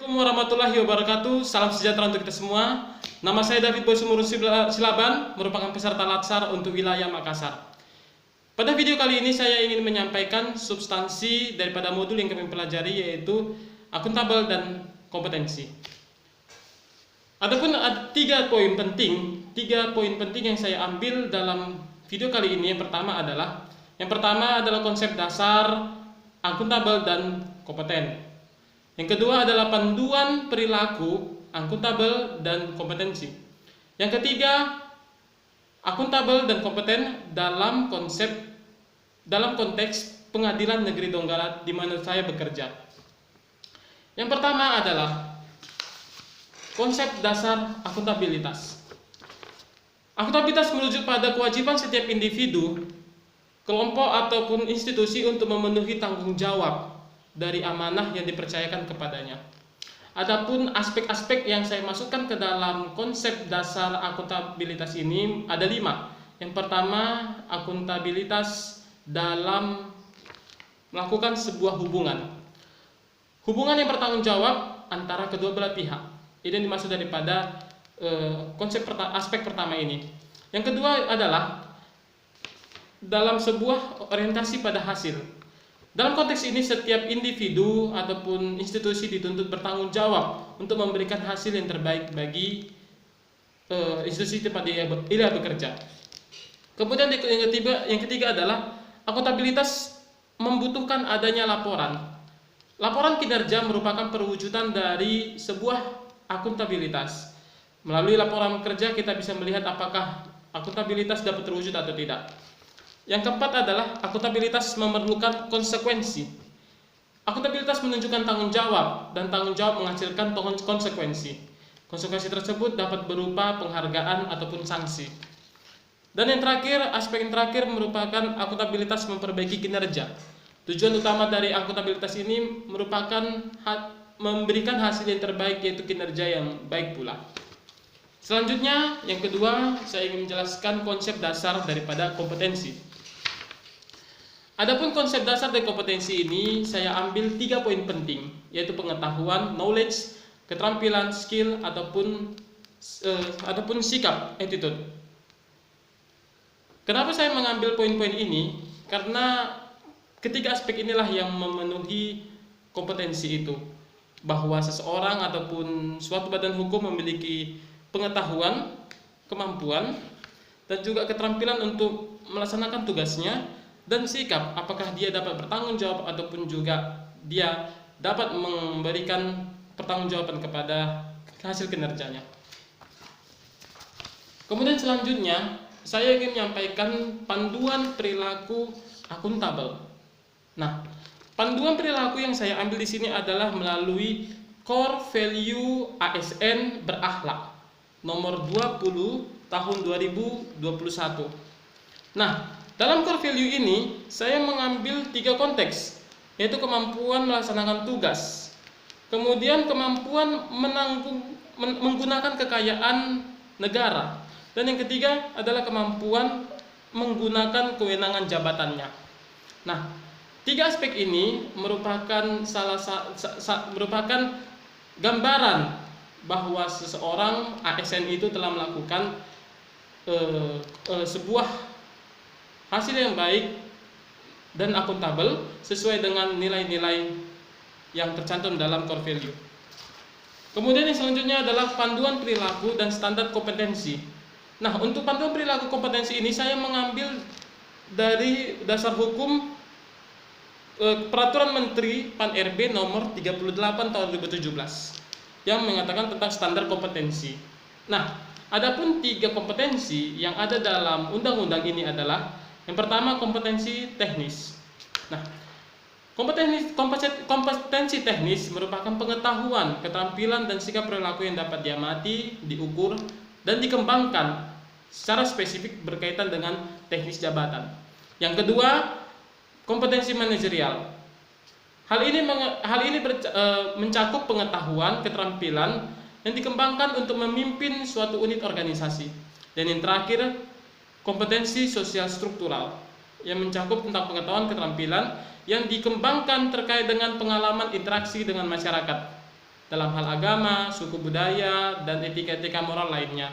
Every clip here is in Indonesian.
Assalamualaikum warahmatullahi wabarakatuh. Salam sejahtera untuk kita semua. Nama saya David Boy Sumurun Silaban, merupakan peserta Latsar untuk wilayah Makassar. Pada video kali ini saya ingin menyampaikan substansi daripada modul yang kami pelajari, yaitu akuntabel dan kompetensi. Adapun ada tiga poin penting yang saya ambil dalam video kali ini. Yang pertama adalah konsep dasar akuntabel dan kompeten. Yang kedua adalah panduan perilaku akuntabel dan kompetensi. Yang ketiga, akuntabel dan kompeten dalam konteks Pengadilan Negeri Donggala di mana saya bekerja. Yang pertama adalah konsep dasar akuntabilitas. Akuntabilitas merujuk pada kewajiban setiap individu, kelompok ataupun institusi untuk memenuhi tanggung jawab dari amanah yang dipercayakan kepadanya. Adapun aspek-aspek yang saya masukkan ke dalam konsep dasar akuntabilitas ini ada 5. Yang pertama, akuntabilitas dalam melakukan sebuah hubungan yang bertanggung jawab antara kedua belah pihak. Ini yang dimaksud daripada aspek pertama ini. Yang kedua adalah dalam sebuah orientasi pada hasil. Dalam konteks ini, setiap individu ataupun institusi dituntut bertanggung jawab untuk memberikan hasil yang terbaik bagi institusi tempat ia bekerja. Kemudian yang ketiga adalah akuntabilitas membutuhkan adanya laporan. Laporan kinerja merupakan perwujudan dari sebuah akuntabilitas. Melalui laporan kerja kita bisa melihat apakah akuntabilitas dapat terwujud atau tidak. Yang keempat adalah akuntabilitas memerlukan konsekuensi. Akuntabilitas menunjukkan tanggung jawab, dan tanggung jawab menghasilkan konsekuensi. Konsekuensi tersebut dapat berupa penghargaan ataupun sanksi. Dan aspek yang terakhir merupakan akuntabilitas memperbaiki kinerja. Tujuan utama dari akuntabilitas ini merupakan memberikan hasil yang terbaik, yaitu kinerja yang baik pula. Selanjutnya, yang kedua, saya ingin menjelaskan konsep dasar daripada kompetensi. Adapun konsep dasar dari kompetensi ini saya ambil 3 poin penting, yaitu pengetahuan, knowledge, keterampilan, skill, ataupun sikap, attitude. Kenapa saya mengambil poin-poin ini? Karena ketiga aspek inilah yang memenuhi kompetensi itu, bahwa seseorang ataupun suatu badan hukum memiliki pengetahuan, kemampuan, dan juga keterampilan untuk melaksanakan tugasnya, dan sikap, apakah dia dapat bertanggung jawab ataupun juga dia dapat memberikan pertanggungjawaban kepada hasil kinerjanya. Kemudian selanjutnya saya ingin menyampaikan panduan perilaku akuntabel. Nah, panduan perilaku yang saya ambil di sini adalah melalui Core Value ASN Berakhlak nomor 20 tahun 2021. Nah, dalam core value ini, saya mengambil 3 konteks, yaitu kemampuan melaksanakan tugas, kemudian kemampuan menggunakan kekayaan negara, dan yang ketiga adalah kemampuan menggunakan kewenangan jabatannya. Nah, 3 aspek ini merupakan merupakan gambaran bahwa seseorang ASN itu telah melakukan sebuah hasil yang baik dan akuntabel sesuai dengan nilai-nilai yang tercantum dalam core value. Kemudian yang selanjutnya adalah panduan perilaku dan standar kompetensi. Nah, untuk panduan perilaku kompetensi ini saya mengambil dari dasar hukum Peraturan Menteri Pan-RB nomor 38 tahun 2017 yang mengatakan tentang standar kompetensi. Nah, adapun 3 kompetensi yang ada dalam undang-undang ini adalah yang pertama, kompetensi teknis. Nah, kompetensi teknis merupakan pengetahuan, keterampilan, dan sikap perilaku yang dapat diamati, diukur, dan dikembangkan secara spesifik berkaitan dengan teknis jabatan. Yang kedua, kompetensi manajerial. Hal ini mencakup pengetahuan, keterampilan yang dikembangkan untuk memimpin suatu unit organisasi. Dan yang terakhir, kompetensi sosial struktural yang mencakup tentang pengetahuan keterampilan yang dikembangkan terkait dengan pengalaman interaksi dengan masyarakat. dalam hal agama, suku budaya, dan etika-etika moral lainnya.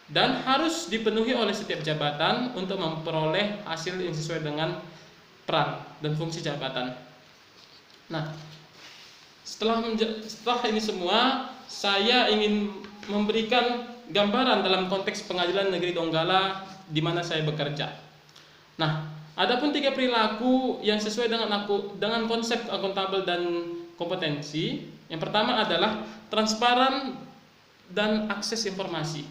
Dan harus dipenuhi oleh setiap jabatan untuk memperoleh hasil yang sesuai dengan peran dan fungsi jabatan. Nah, setelah ini semua, saya ingin memberikan gambaran dalam konteks Pengadilan Negeri Donggala di mana saya bekerja. Nah, adapun 3 perilaku yang sesuai dengan konsep akuntabel dan kompetensi. Yang pertama adalah transparan dan akses informasi.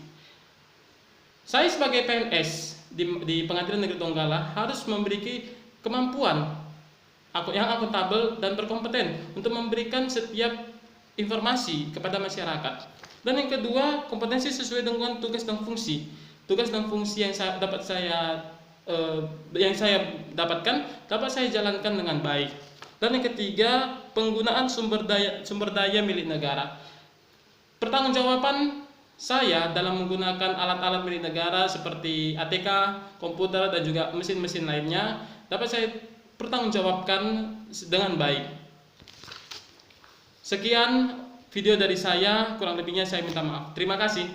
Saya sebagai PNS di Pengadilan Negeri Donggala harus memiliki kemampuan yang akuntabel dan berkompeten untuk memberikan setiap informasi kepada masyarakat. Dan yang kedua, kompetensi sesuai dengan tugas dan fungsi. Tugas dan fungsi yang saya dapatkan dapat saya jalankan dengan baik. Dan yang ketiga, penggunaan sumber daya milik negara. Pertanggungjawaban saya dalam menggunakan alat-alat milik negara seperti ATK, komputer, dan juga mesin-mesin lainnya dapat saya pertanggungjawabkan dengan baik. Sekian video dari saya, kurang lebihnya saya minta maaf. Terima kasih.